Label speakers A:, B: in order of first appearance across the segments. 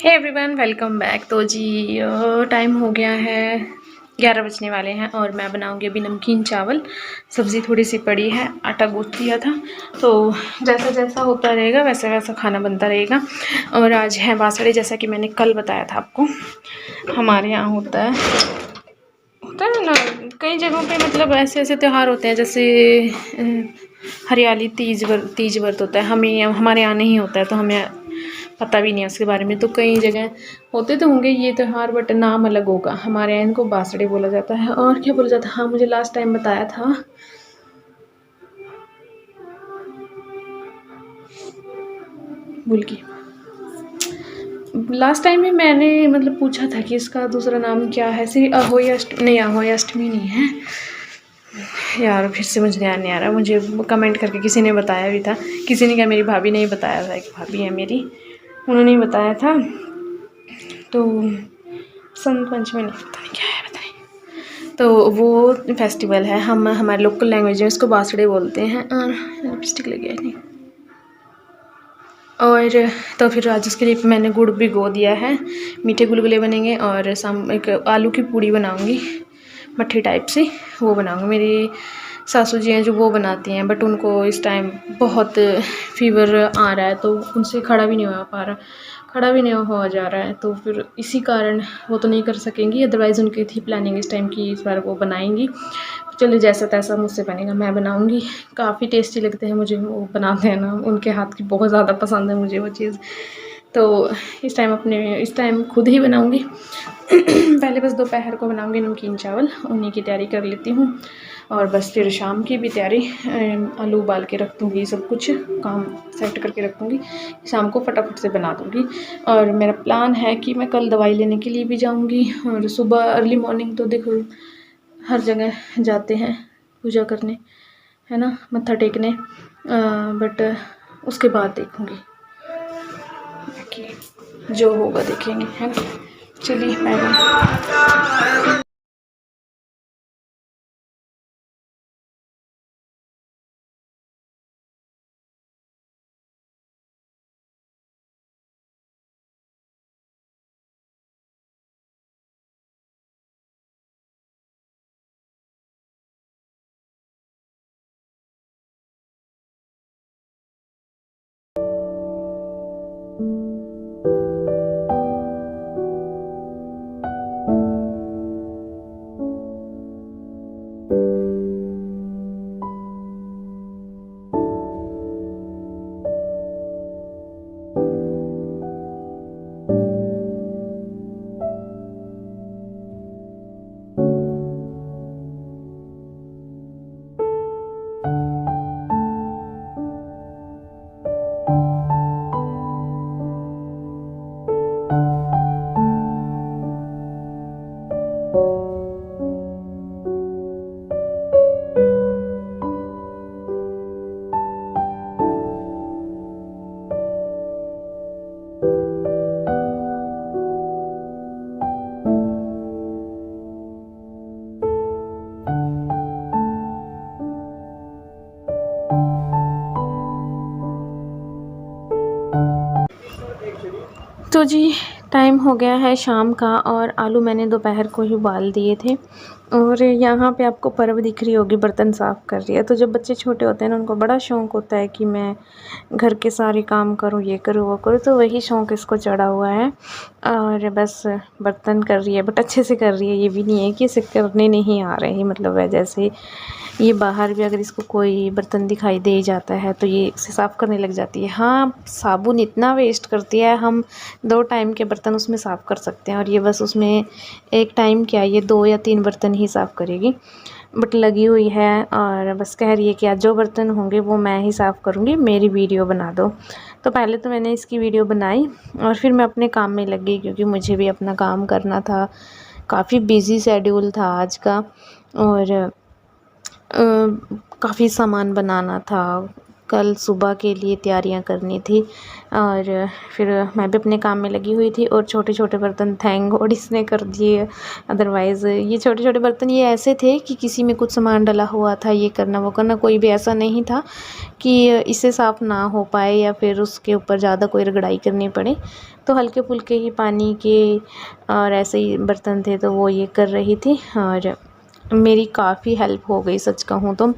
A: Hey everyone, welcome back. तो जी time हो गया है, 11 बजने वाले हैं और मैं बनाऊंगी अभी नमकीन चावल। सब्ज़ी थोड़ी सी पड़ी है, आटा गूँथ दिया था, तो जैसा जैसा होता रहेगा वैसा वैसा खाना बनता रहेगा। और आज है बासड़े, जैसा कि मैंने कल बताया था आपको। हमारे यहाँ होता है ना कई जगहों पे, मतलब ऐसे ऐसे त्यौहार होते हैं, जैसे हरियाली तीज व्रत होता है। हमारे यहाँ नहीं होता है, तो हमें पता भी नहीं है उसके बारे में। तो कई जगह होते तो होंगे ये त्यौहार, बट नाम अलग होगा। हमारे यहाँ इनको बासड़े बोला जाता है। और क्या बोला जाता है, हाँ मुझे लास्ट टाइम बताया था, भूल गई। लास्ट टाइम भी मैंने मतलब पूछा था कि इसका दूसरा नाम क्या है। सिर्फ अहोई अष्टमी, नहीं अहोई अष्टमी नहीं है यार, फिर से मुझे ध्यान नहीं आ रहा। मुझे कमेंट करके किसी ने बताया भी था, किसी ने क्या, मेरी भाभी ने ही बताया था। एक भाभी है मेरी, उन्होंने ही बताया था। तो संत पंचमी नहीं, पता नहीं क्या है, बताइए। तो वो फेस्टिवल है, हम हमारे लोकल लैंग्वेज में इसको बासड़े बोलते हैं। और लिपस्टिक लगी है नहीं। और तो फिर आज उसके लिए मैंने गुड़ भिगो दिया है, मीठे गुलगुले बनेंगे। और एक आलू की पूड़ी बनाऊंगी, मट्ठी टाइप से, वो बनाऊंगी। मेरी सासू जी हैं जो वो बनाती हैं, बट उनको इस टाइम बहुत फीवर आ रहा है, तो उनसे खड़ा भी नहीं हो पा रहा, खड़ा भी नहीं हो जा रहा है। तो फिर इसी कारण वो तो नहीं कर सकेंगी। अदरवाइज़ उनकी थी प्लानिंग इस टाइम की, इस बार वो बनाएंगी। चलिए जैसा तैसा मुझसे बनेगा, मैं बनाऊंगी। काफ़ी टेस्टी लगते हैं मुझे वो बनाते हैं ना, उनके हाथ की बहुत ज़्यादा पसंद है मुझे वो चीज़। तो इस टाइम खुद ही बनाऊंगी। पहले बस दोपहर को बनाऊंगी नमकीन चावल, उन्हीं की तैयारी कर लेती हूँ। और बस फिर शाम की भी तैयारी, आलू उबाल के रख दूँगी, सब कुछ काम सेट करके रख दूँगी, शाम को फटाफट से बना दूँगी। और मेरा प्लान है कि मैं कल दवाई लेने के लिए भी जाऊँगी। और सुबह अर्ली मॉर्निंग तो देखो हर जगह जाते हैं पूजा करने, है ना, मत्था टेकने। बट उसके बाद देखूँगी कि जो होगा देखेंगे, है ना। चलिए बाय बाय। तो जी टाइम हो गया है शाम का, और आलू मैंने दोपहर को ही उबाल दिए थे। और यहाँ पे आपको परव दिख रही होगी, बर्तन साफ़ कर रही है। तो जब बच्चे छोटे होते हैं ना, उनको बड़ा शौक़ होता है कि मैं घर के सारे काम करूँ, ये करूँ वो करूँ। तो वही शौक़ इसको चढ़ा हुआ है। और बस बर्तन कर रही है, बट अच्छे से कर रही है। ये भी नहीं है कि इसे करने नहीं आ रहे हैं, मतलब है जैसे ये बाहर भी अगर इसको कोई बर्तन दिखाई दे जाता है तो ये इसे साफ़ करने लग जाती है। हाँ, साबुन इतना वेस्ट करती है, हम 2 टाइम के बर्तन उसमें साफ़ कर सकते हैं, और ये बस उसमें एक टाइम क्या, ये 2 या 3 बर्तन ही साफ़ करेगी। बट लगी हुई है और बस कह रही है कि आज जो बर्तन होंगे वो मैं ही साफ़ करूँगी, मेरी वीडियो बना दो। तो पहले तो मैंने इसकी वीडियो बनाई और फिर मैं अपने काम में लग गई, क्योंकि मुझे भी अपना काम करना था। काफ़ी बिज़ी शेड्यूल था आज का, और काफ़ी सामान बनाना था, कल सुबह के लिए तैयारियां करनी थी। और फिर मैं भी अपने काम में लगी हुई थी और छोटे छोटे बर्तन थैंक गॉड इसने कर दिए। अदरवाइज़ ये छोटे छोटे बर्तन ये ऐसे थे कि किसी में कुछ सामान डला हुआ था, ये करना वो करना, कोई भी ऐसा नहीं था कि इससे साफ़ ना हो पाए या फिर उसके ऊपर ज़्यादा कोई रगड़ाई करनी पड़े। तो हल्के फुल्के ही पानी के और ऐसे ही बर्तन थे तो वो ये कर रही थी और मेरी काफ़ी हेल्प हो गई सच कहूँ तो।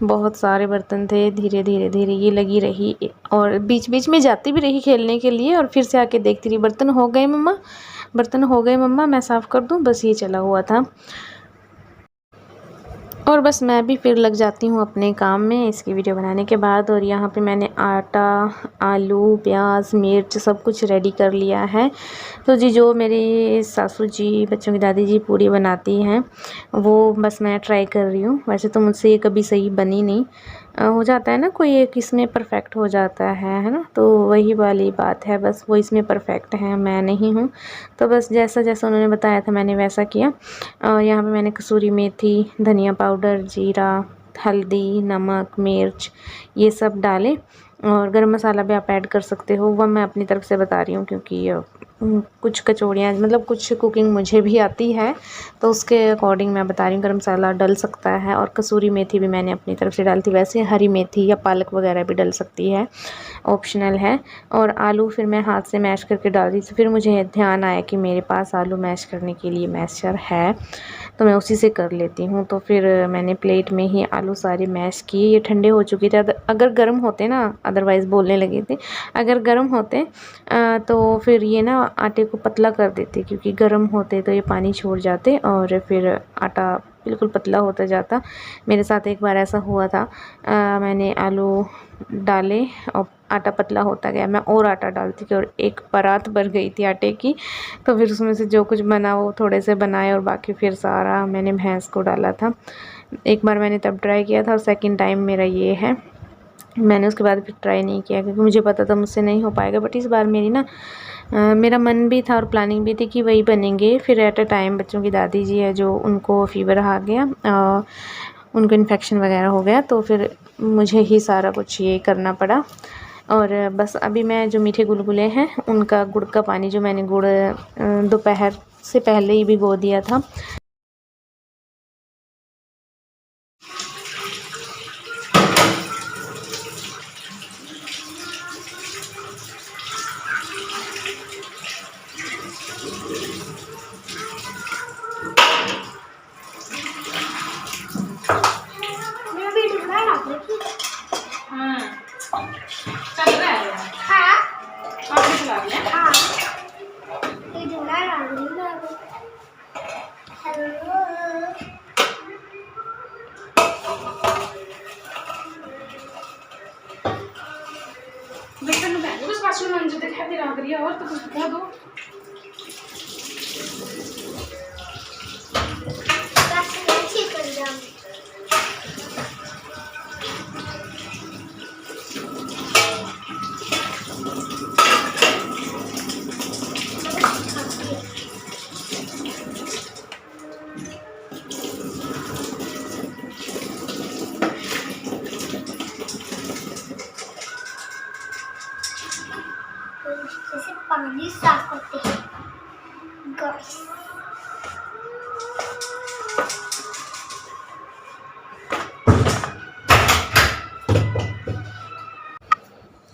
A: बहुत सारे बर्तन थे, धीरे धीरे धीरे ये लगी रही और बीच बीच में जाती भी रही खेलने के लिए और फिर से आके देखती रही, बर्तन हो गए मम्मा, बर्तन हो गए मम्मा, मैं साफ़ कर दूँ, बस ये चला हुआ था। और बस मैं भी फिर लग जाती हूँ अपने काम में इसकी वीडियो बनाने के बाद। और यहाँ पे मैंने आटा, आलू, प्याज, मिर्च सब कुछ रेडी कर लिया है। तो जी जो मेरी सासू जी, बच्चों की दादी जी पूड़ी बनाती हैं वो बस मैं ट्राई कर रही हूँ। वैसे तो मुझसे ये कभी सही बनी नहीं। हो जाता है ना कोई एक इसमें परफेक्ट हो जाता है ना, तो वही वाली बात है, बस वो इसमें परफेक्ट है, मैं नहीं हूँ। तो बस जैसा जैसा उन्होंने बताया था मैंने वैसा किया। यहाँ पे मैंने कसूरी मेथी, धनिया पाउडर, जीरा, हल्दी, नमक, मिर्च ये सब डाले और गरम मसाला भी आप ऐड कर सकते हो। वह मैं अपनी तरफ से बता रही हूँ क्योंकि कुछ कचौड़ियाँ मतलब कुछ कुकिंग मुझे भी आती है तो उसके अकॉर्डिंग मैं बता रही हूँ। गरम मसाला डल सकता है और कसूरी मेथी भी मैंने अपनी तरफ से डाली थी। वैसे हरी मेथी या पालक वगैरह भी डल सकती है, ऑप्शनल है। और आलू फिर मैं हाथ से मैश करके डाल दी। तो फिर मुझे ध्यान आया कि मेरे पास आलू मैश करने के लिए मैशर है तो मैं उसी से कर लेती हूँ। तो फिर मैंने प्लेट में ही आलू सारे मैश किए। ये ठंडे हो चुके थे, अगर गर्म होते ना, अदरवाइज़ बोलने लगे थे, अगर गर्म होते तो फिर ये ना आटे को पतला कर देते, क्योंकि गर्म होते तो ये पानी छोड़ जाते और फिर आटा बिल्कुल पतला होता जाता। मेरे साथ एक बार ऐसा हुआ था, मैंने आलू डाले और आटा पतला होता गया, मैं और आटा डालती गई और एक परात भर गई थी आटे की। तो फिर उसमें से जो कुछ बना वो थोड़े से बनाए और बाकी फिर सारा मैंने भैंस को डाला था। एक बार मैंने तब ट्राई किया था और सेकंड टाइम मेरा ये है। मैंने उसके बाद फिर ट्राई नहीं किया क्योंकि मुझे पता था मुझसे नहीं हो पाएगा। बट इस बार मेरी ना मेरा मन भी था और प्लानिंग भी थी कि वही बनेंगे। फिर एट अ टाइम बच्चों की दादी जी है जो उनको फ़ीवर आ गया, उनको इन्फेक्शन वगैरह हो गया, तो फिर मुझे ही सारा कुछ ये करना पड़ा। और बस अभी मैं जो मीठे गुलगुले हैं उनका गुड़ का पानी, जो मैंने गुड़ दोपहर से पहले ही भिगो दिया था, और तो कुछ बता दो।
B: जैसे पानी साफ करते हैं गाइस।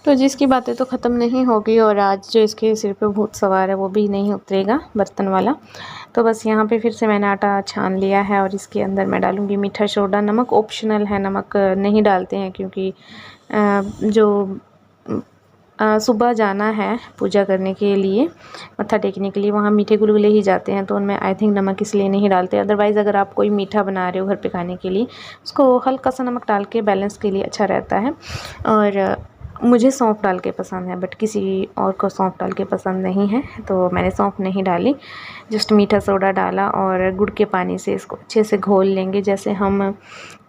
A: तो जिसकी बातें तो ख़त्म नहीं होगी और आज जो इसके सिर पे भूत सवार है वो भी नहीं उतरेगा, बर्तन वाला। तो बस यहाँ पे फिर से मैंने आटा छान लिया है और इसके अंदर मैं डालूँगी मीठा सोडा। नमक ऑप्शनल है, नमक नहीं डालते हैं क्योंकि जो सुबह जाना है पूजा करने के लिए, मत्था टेकने के लिए, वहाँ मीठे गुलगुले ही जाते हैं तो उनमें आई थिंक नमक इसलिए नहीं डालते। अदरवाइज़ अगर आप कोई मीठा बना रहे हो घर पे खाने के लिए, उसको हल्का सा नमक डाल के बैलेंस के लिए अच्छा रहता है। और मुझे सौंफ डाल के पसंद है बट किसी और को सौंफ डाल के पसंद नहीं है, तो मैंने सौंफ नहीं डाली, जस्ट मीठा सोडा डाला और गुड़ के पानी से इसको अच्छे से घोल लेंगे। जैसे हम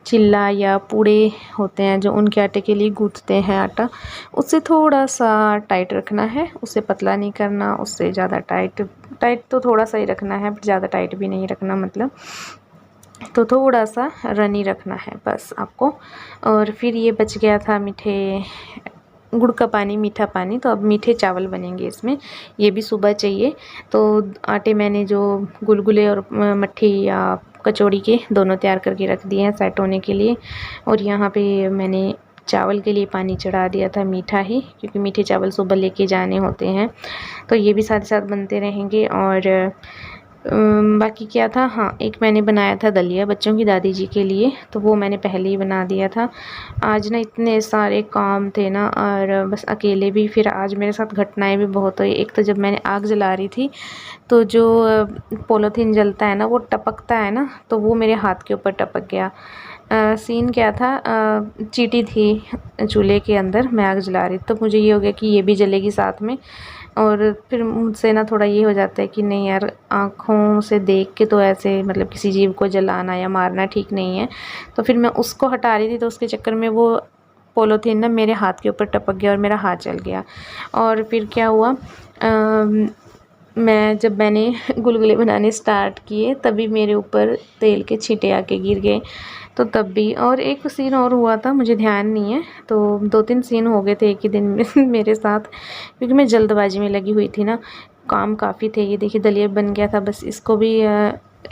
A: चिल्ला या पूड़े होते हैं जो उनके आटे के लिए गूँथते हैं आटा, उससे थोड़ा सा टाइट रखना है, उससे पतला नहीं करना, उससे ज़्यादा टाइट तो थोड़ा सा ही रखना है, ज़्यादा टाइट भी नहीं रखना। मतलब तो थोड़ा सा रनी रखना है बस आपको। और फिर ये बच गया था मीठे गुड़ का पानी, मीठा पानी, तो अब मीठे चावल बनेंगे इसमें, ये भी सुबह चाहिए। तो आटे मैंने जो गुलगुले और मट्ठी या कचौड़ी के दोनों तैयार करके रख दिए हैं सेट होने के लिए। और यहाँ पे मैंने चावल के लिए पानी चढ़ा दिया था मीठा ही, क्योंकि मीठे चावल सुबह लेके जाने होते हैं। तो ये भी साथ साथ बनते रहेंगे। और बाकी क्या था, हाँ एक मैंने बनाया था दलिया बच्चों की दादी जी के लिए, तो वो मैंने पहले ही बना दिया था। आज ना इतने सारे काम थे ना, और बस अकेले भी, फिर आज मेरे साथ घटनाएं भी बहुत हुई। एक तो जब मैंने आग जला रही थी, तो जो पॉलीथीन जलता है ना, वो टपकता है ना, तो वो मेरे हाथ के ऊपर टपक गया। सीन क्या था, चींटी थी चूल्हे के अंदर, मैं आग जला रही, तो मुझे ये हो गया कि ये भी जलेगी साथ में। और फिर मुझसे ना थोड़ा ये हो जाता है कि नहीं यार, आँखों से देख के तो ऐसे मतलब किसी जीव को जलाना या मारना ठीक नहीं है। तो फिर मैं उसको हटा रही थी, तो उसके चक्कर में वो पॉलीथीन ना मेरे हाथ के ऊपर टपक गया और मेरा हाथ जल गया। और फिर क्या हुआ, मैंने गुलगुले बनाने स्टार्ट किए, तभी मेरे ऊपर तेल के छींटे आके गिर गए। तो तब भी, और एक सीन और हुआ था, मुझे ध्यान नहीं है, तो 2-3 सीन हो गए थे एक ही दिन में मेरे साथ, क्योंकि मैं जल्दबाजी में लगी हुई थी ना, काम काफ़ी थे। ये देखिए दलिया बन गया था, बस इसको भी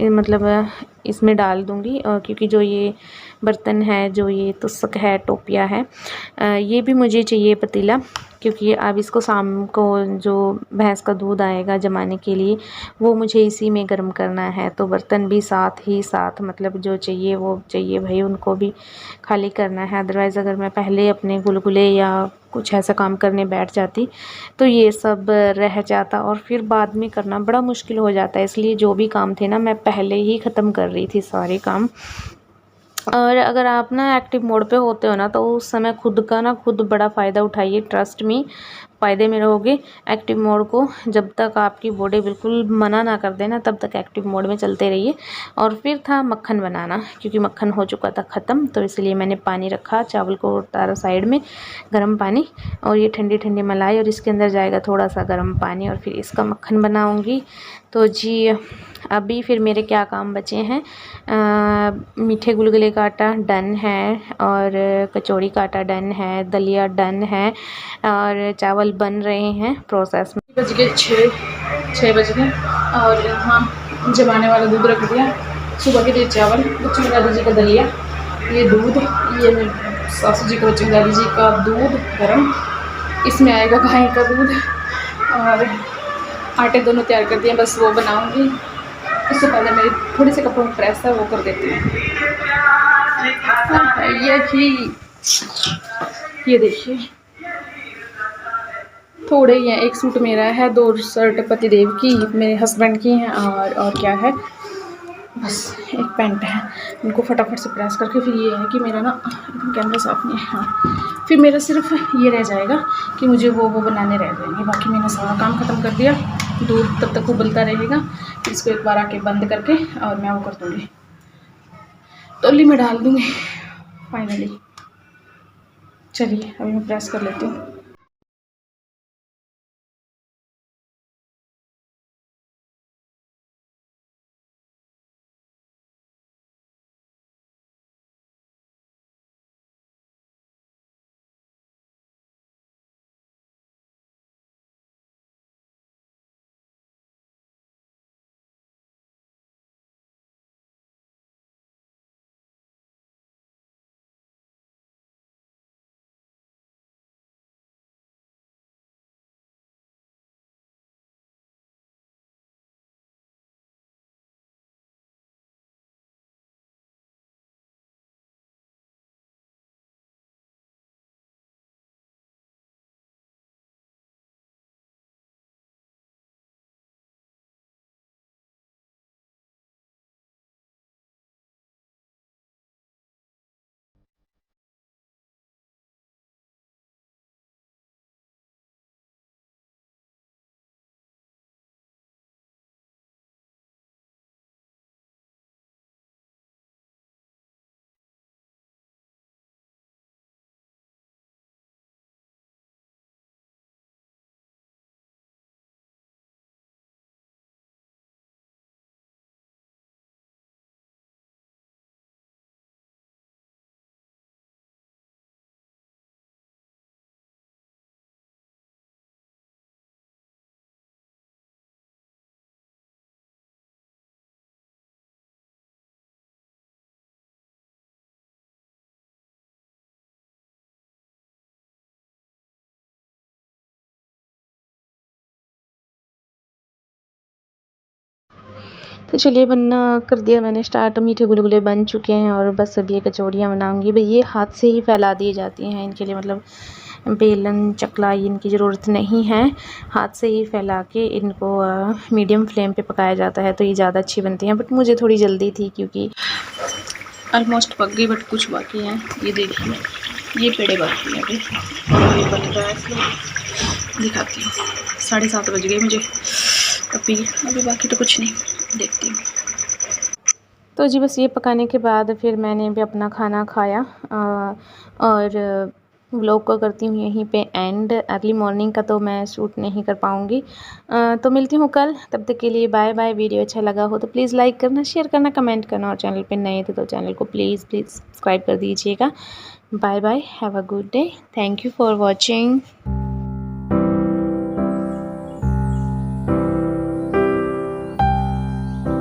A: मतलब इसमें डाल दूँगी। और क्योंकि जो ये बर्तन है, जो ये तुसक है, टोपिया है, ये भी मुझे चाहिए पतीला, क्योंकि अब इसको शाम को जो भैंस का दूध आएगा जमाने के लिए, वो मुझे इसी में गर्म करना है। तो बर्तन भी साथ ही साथ, मतलब जो चाहिए वो चाहिए भाई, उनको भी खाली करना है। अदरवाइज़ अगर मैं पहले अपने गुलगुले या कुछ ऐसा काम करने बैठ जाती, तो ये सब रह जाता और फिर बाद में करना बड़ा मुश्किल हो जाता है। इसलिए जो भी काम थे ना, मैं पहले ही ख़त्म कर रही थी सारे काम। और अगर आप ना एक्टिव मोड पे होते हो ना, तो उस समय खुद का ना खुद बड़ा फ़ायदा उठाइए, ट्रस्ट मी, फ़ायदे में रहोगे। एक्टिव मोड को जब तक आपकी बॉडी बिल्कुल मना ना कर देना, तब तक एक्टिव मोड में चलते रहिए। और फिर था मक्खन बनाना, क्योंकि मक्खन हो चुका था ख़त्म, तो इसलिए मैंने पानी रखा, चावल को उतारा साइड में, गर्म पानी, और ये ठंडी ठंडी मलाई, और इसके अंदर जाएगा थोड़ा सा गर्म पानी, और फिर इसका मक्खन बनाऊँगी। तो जी अभी फिर मेरे क्या काम बचे हैं, मीठे गुलगुले का आटा डन है, और कचौड़ी का आटा डन है, दलिया डन है, और चावल बन रहे हैं प्रोसेस में। बज गए 6 बज गए, और यहाँ जमाने वाला दूध रख दिया, सुबह के लिए चावल, बच्चों की दादी जी का दलिया, ये दूध, ये मेरे सासू जी का, बच्चों की दादी जी का दूध गर्म, इसमें आएगा गाय का दूध। और आटे दोनों तैयार कर दिए, बस वो बनाऊंगी। उससे पहले मेरी थोड़ी सी कपड़ों में प्रेस है, वो कर देती हूँ। ये देखिए थोड़े ही हैं, एक सूट मेरा है, 2 शर्ट पतिदेव की, मेरे हस्बैंड की हैं, और क्या है, बस एक पैंट है। उनको फटाफट से प्रेस करके, फिर ये है कि मेरा ना एकदम कैमरा साफ नहीं है, हाँ, फिर मेरा सिर्फ ये रह जाएगा कि मुझे वो बनाने रह जाएंगे, बाकी मैंने सारा काम ख़त्म कर दिया। दूध तब तक उबलता रहेगा, फिर इसको एक बार आके बंद करके और मैं वो कर दूँगी, तौली में डाल दूँगी फाइनली। चलिए अभी मैं प्रेस कर लेती हूँ। तो चलिए बनना कर दिया मैंने स्टार्ट। मीठे गुलगुले बन चुके हैं और बस अब ये कचौड़ियाँ बनाऊंगी। भाई ये हाथ से ही फैला दी जाती हैं, इनके लिए मतलब बेलन चकला इनकी ज़रूरत नहीं है, हाथ से ही फैला के इनको मीडियम फ्लेम पे पकाया जाता है तो ये ज़्यादा अच्छी बनती हैं। बट मुझे थोड़ी जल्दी थी क्योंकि ऑलमोस्ट पक गई बट कुछ बाकी हैं। ये देखिए ये पेड़े बाकी हैं अभी और ये बन रहा है, इसलिए दिखाती हूँ। 7:30 बज गए मुझे अभी बाकी तो कुछ नहीं, देखती हूँ। तो जी बस ये पकाने के बाद फिर मैंने भी अपना खाना खाया और व्लॉग को करती हूँ यहीं पे एंड। अर्ली मॉर्निंग का तो मैं शूट नहीं कर पाऊँगी, तो मिलती हूँ कल। तब तक के लिए बाय बाय। वीडियो अच्छा लगा हो तो प्लीज़ लाइक करना, शेयर करना, कमेंट करना और चैनल पे नए थे तो चैनल को प्लीज़ सब्सक्राइब कर दीजिएगा। Bye bye, have a good day, thank you for watching.